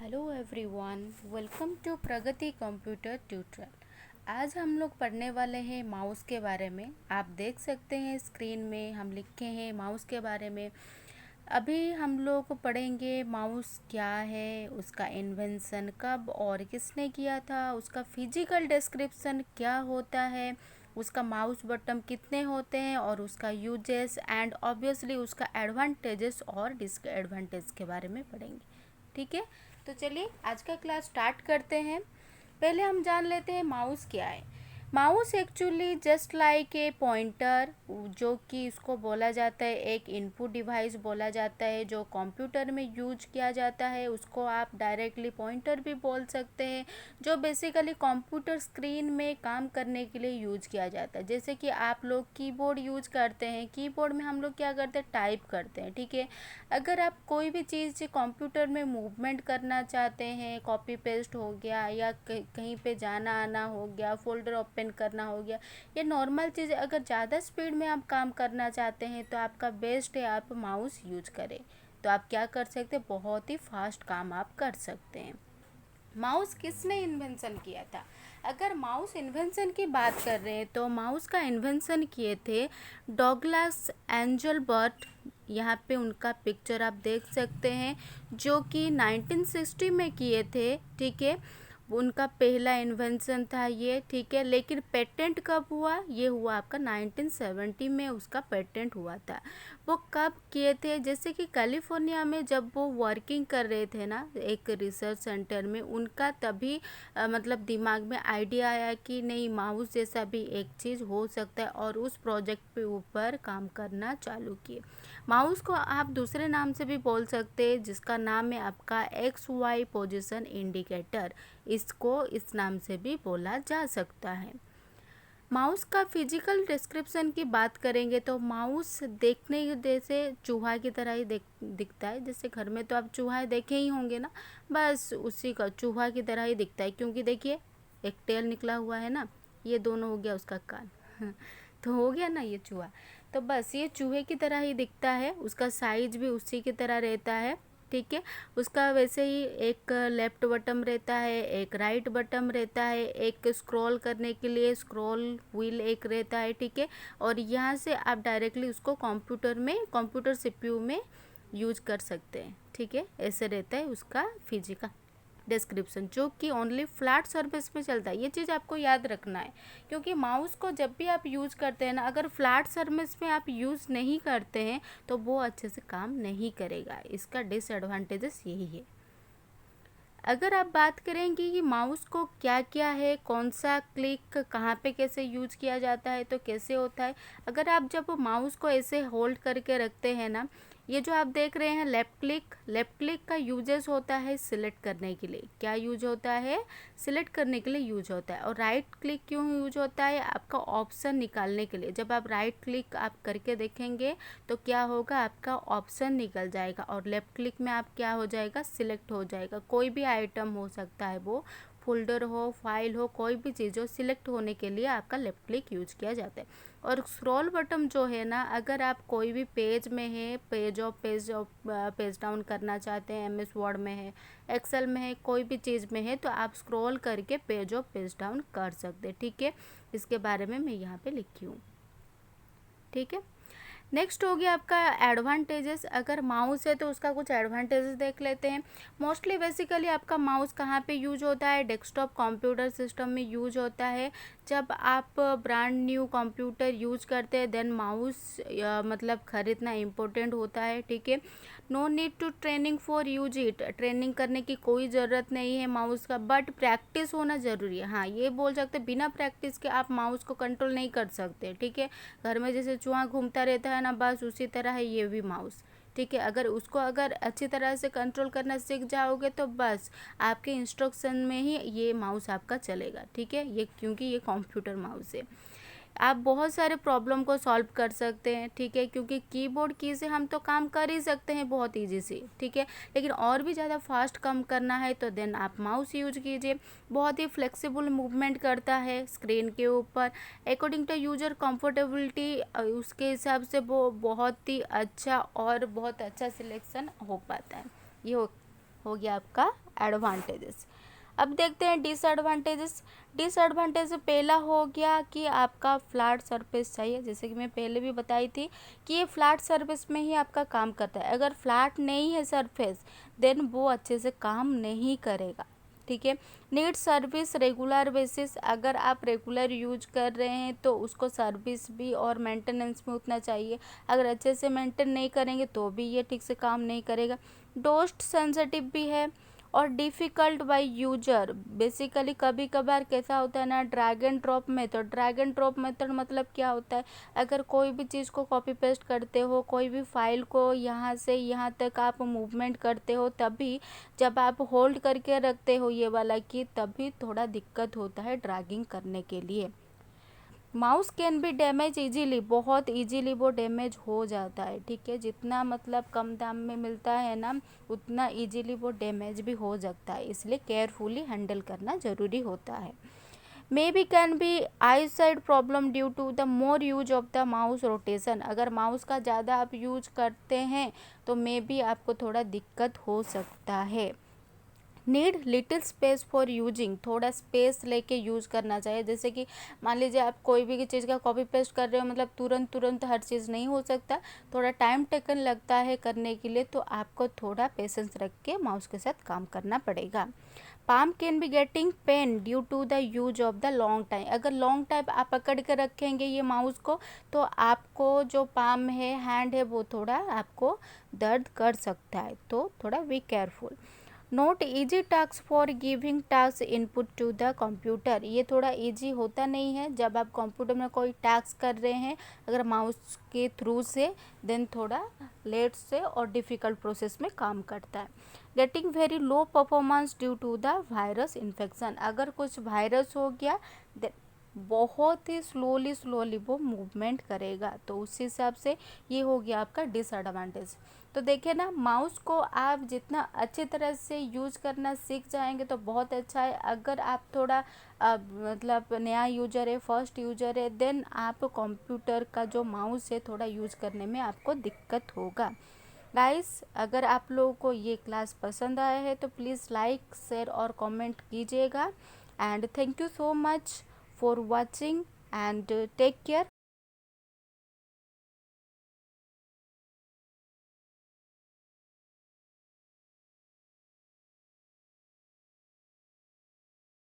Hello everyone, welcome to Pragati computer tutorial. आज हम लोग पढ़ने वाले हैं माउस के बारे में। आप देख सकते हैं स्क्रीन में हम लिखे हैं माउस के बारे में। अभी हम लोग पढ़ेंगे माउस क्या है, उसका इन्वेंशन कब और किसने किया था, उसका फिजिकल डिस्क्रिप्शन क्या होता है, उसका माउस बटन कितने होते हैं और उसका यूजेस एंड ऑब्वियसली उसका एडवांटेजेस और डिसएडवांटेज के बारे में पढ़ेंगे। ठीक है, तो चलिए आज का क्लास स्टार्ट करते हैं। पहले हम जान लेते हैं माउस क्या है। Mouse actually just like a pointer, जो कि इसको बोला जाता है एक इनपुट डिवाइस बोला जाता है जो कंप्यूटर में यूज किया जाता है। उसको आप डायरेक्टली पॉइंटर भी बोल सकते हैं, जो बेसिकली कंप्यूटर स्क्रीन में काम करने के लिए यूज किया जाता है। जैसे कि आप लोग कीबोर्ड यूज करते हैं, कीबोर्ड में हम लोग क्या करते हैं, टाइप करते हैं। ठीक है, अगर आप कोई भी चीज़ कंप्यूटर में मूवमेंट करना चाहते हैं, कॉपी पेस्ट हो गया या कहीं पे जाना आना हो गया, फोल्डर ओपन करना हो गया, ये नॉर्मल चीज़, अगर ज़्यादा स्पीड में आप काम करना चाहते हैं तो आपका बेस्ट है आप माउस यूज करें। तो आप क्या कर सकते हैं, बहुत ही फास्ट काम आप कर सकते हैं। माउस किसने इन्वेंशन किया था? अगर माउस इन्वेंशन की बात कर रहे हैं तो माउस का इन्वेंशन किए थे डॉगलस एंजलबर्ट। यहाँ पे उनका पिक्चर आप देख सकते हैं, जो कि 1960 में किए थे। ठीक है, उनका पहला इन्वेंशन था ये। ठीक है, लेकिन पेटेंट कब हुआ? ये हुआ आपका 1970 में उसका पेटेंट हुआ था। वो कब किए थे? जैसे कि कैलिफोर्निया में जब वो वर्किंग कर रहे थे ना एक रिसर्च सेंटर में, उनका तभी मतलब दिमाग में आइडिया आया कि नहीं, माउस जैसा भी एक चीज़ हो सकता है, और उस प्रोजेक्ट पे ऊपर काम करना चालू किए। माउस को आप दूसरे नाम से भी बोल सकते हैं, जिसका नाम है आपका XY पोजीशन इंडिकेटर। इसको इस नाम से भी बोला जा सकता है। माउस का फिजिकल डिस्क्रिप्शन की बात करेंगे तो माउस देखने जैसे चूहा की तरह ही दिखता है। जैसे घर में तो आप चूहा देखे ही होंगे ना, बस उसी का चूहा की तरह ही दिखता है, क्योंकि देखिए एक टेल निकला हुआ है ना, ये दोनों हो गया उसका कान तो हो गया ना ये चूहा। तो बस ये चूहे की तरह ही दिखता है, उसका साइज भी उसी की तरह रहता है। ठीक है, उसका वैसे ही एक लेफ्ट बटन रहता है, एक राइट बटन रहता है, एक स्क्रॉल करने के लिए स्क्रॉल व्हील एक रहता है। ठीक है, और यहाँ से आप डायरेक्टली उसको कंप्यूटर सीपीयू में यूज कर सकते हैं। ठीक है, ऐसे रहता है उसका फिजिकल डिस्क्रिप्शन, जो कि ओनली फ्लैट सरफेस पे चलता है। ये चीज़ आपको याद रखना है, क्योंकि माउस को जब भी आप यूज़ करते हैं ना, अगर फ्लैट सरफेस में आप यूज़ नहीं करते हैं तो वो अच्छे से काम नहीं करेगा। इसका डिसएडवांटेजेस यही है। अगर आप बात करेंगे कि माउस को क्या क्या है, कौन सा क्लिक कहाँ पे कैसे यूज किया जाता है, तो कैसे होता है। अगर आप जब माउस को ऐसे होल्ड करके रखते हैं ना, ये जो आप देख रहे हैं लेफ्ट क्लिक का यूजेस होता है सिलेक्ट करने के लिए। क्या यूज होता है? सिलेक्ट करने के लिए यूज होता है। और राइट क्लिक क्यों यूज होता है? आपका ऑप्शन निकालने के लिए। जब आप राइट क्लिक आप करके देखेंगे तो क्या होगा, आपका ऑप्शन निकल जाएगा, और लेफ्ट क्लिक में आप क्या हो जाएगा, सिलेक्ट हो जाएगा। कोई भी आइटम हो सकता है, वो फोल्डर हो, फाइल हो, कोई भी चीज़ हो, सिलेक्ट होने के लिए आपका लेफ्ट क्लिक यूज किया जाता है। और स्क्रॉल बटन जो है ना, अगर आप कोई भी पेज में है, पेज डाउन करना चाहते हैं, MS वर्ड में है, एक्सेल में है, कोई भी चीज़ में है, तो आप स्क्रॉल करके पेज डाउन कर सकते हैं। ठीक है, इसके बारे में मैं यहाँ पे लिखी हूँ। ठीक है, नेक्स्ट हो गया आपका एडवांटेजेस। अगर माउस है तो उसका कुछ एडवांटेजेस देख लेते हैं। मोस्टली बेसिकली आपका माउस कहाँ पे यूज होता है? डेस्कटॉप कंप्यूटर सिस्टम में यूज होता है। जब आप ब्रांड न्यू कंप्यूटर यूज करते हैं देन माउस मतलब खरीदना इम्पोर्टेंट होता है। ठीक है, no need to training for use it. Training करने की कोई ज़रूरत नहीं है माउस का, बट प्रैक्टिस होना ज़रूरी है। हाँ, ये बोल सकते बिना प्रैक्टिस के आप माउस को कंट्रोल नहीं कर सकते। ठीक है, घर में जैसे चूहा घूमता रहता है ना, बस उसी तरह है ये भी माउस। ठीक है, अगर उसको अगर अच्छी तरह से कंट्रोल करना सीख जाओगे तो बस आपके इंस्ट्रक्शन में ही ये माउस आपका चलेगा। ठीक है, ये क्योंकि ये कंप्यूटर माउस है, आप बहुत सारे प्रॉब्लम को सॉल्व कर सकते हैं। ठीक है, क्योंकि कीबोर्ड की से हम तो काम कर ही सकते हैं बहुत ईजी से। ठीक है, लेकिन और भी ज़्यादा फास्ट काम करना है तो देन आप माउस यूज कीजिए। बहुत ही फ्लेक्सिबल मूवमेंट करता है स्क्रीन के ऊपर, अकॉर्डिंग टू यूजर कंफर्टेबिलिटी, उसके हिसाब से वो बहुत ही अच्छा और बहुत अच्छा सिलेक्शन हो पाता है। ये हो गया आपका एडवांटेजेस। अब देखते हैं डिसएडवांटेजेस। डिसएडवांटेज पहला हो गया कि आपका फ्लैट सरफेस चाहिए, जैसे कि मैं पहले भी बताई थी कि ये फ्लैट सरफेस में ही आपका काम करता है। अगर फ्लैट नहीं है सरफेस देन वो अच्छे से काम नहीं करेगा, ठीक है। नीड सर्विस रेगुलर बेसिस, अगर आप रेगुलर यूज कर रहे हैं तो उसको सर्विस भी और मेंटेनेंस में उतना चाहिए। अगर अच्छे से मेंटेन नहीं करेंगे तो भी ये ठीक से काम नहीं करेगा। डोस्ट सेंसिटिव भी है और डिफ़िकल्ट बाय यूजर। बेसिकली कभी कभार कैसा होता है ना, drag and drop method. Drag and drop method मतलब क्या होता है, अगर कोई भी चीज़ को कॉपी पेस्ट करते हो, कोई भी फाइल को यहाँ से यहाँ तक आप मूवमेंट करते हो, तभी जब आप होल्ड करके रखते हो ये वाला की, तभी थोड़ा दिक्कत होता है ड्रैगिंग करने के लिए। Mouse can be damage easily, बहुत इजीली वो डैमेज हो जाता है, ठीक है। जितना मतलब कम दाम में मिलता है ना उतना इजीली वो डैमेज भी हो सकता है, इसलिए केयरफुली हैंडल करना ज़रूरी होता है। Maybe can be eyesight problem due to the more use of the mouse rotation. अगर माउस का ज़्यादा आप यूज करते हैं तो मे बी आपको थोड़ा दिक्कत हो सकता है। Need little space for using, थोड़ा स्पेस लेके यूज़ करना चाहिए। जैसे कि मान लीजिए आप कोई भी चीज़ का कॉपी पेस्ट कर रहे हो, मतलब तुरंत हर चीज़ नहीं हो सकता, थोड़ा टाइम टेकन लगता है करने के लिए, तो आपको थोड़ा पेशेंस रख के माउस के साथ काम करना पड़ेगा। Palm can be getting pain due to the use of the long time. अगर लॉन्ग टाइम आप पकड़ के रखेंगे ये माउस को तो आपको जो पाम है, हैंड है, वो थोड़ा आपको दर्द कर सकता है, तो थोड़ा be careful. Not easy task for giving task input to the computer. ये थोड़ा इजी होता नहीं है जब आप कंप्यूटर में कोई टास्क कर रहे हैं अगर माउस के थ्रू से, देन थोड़ा लेट से और डिफ़िकल्ट प्रोसेस में काम करता है। Getting very low performance due to the virus infection, अगर कुछ वायरस हो गया देन बहुत ही स्लोली वो मूवमेंट करेगा, तो उस हिसाब से ये हो गया आपका डिसएडवांटेज। तो देखिए ना, माउस को आप जितना अच्छी तरह से यूज करना सीख जाएंगे तो बहुत अच्छा है। अगर आप थोड़ा मतलब नया यूजर है, फर्स्ट यूजर है, देन आप कंप्यूटर का जो माउस है थोड़ा यूज करने में आपको दिक्कत होगा। गाइस, अगर आप लोगों को ये क्लास पसंद आया है तो प्लीज़ लाइक शेयर और कमेंट कीजिएगा। And thank you so much for watching and take care.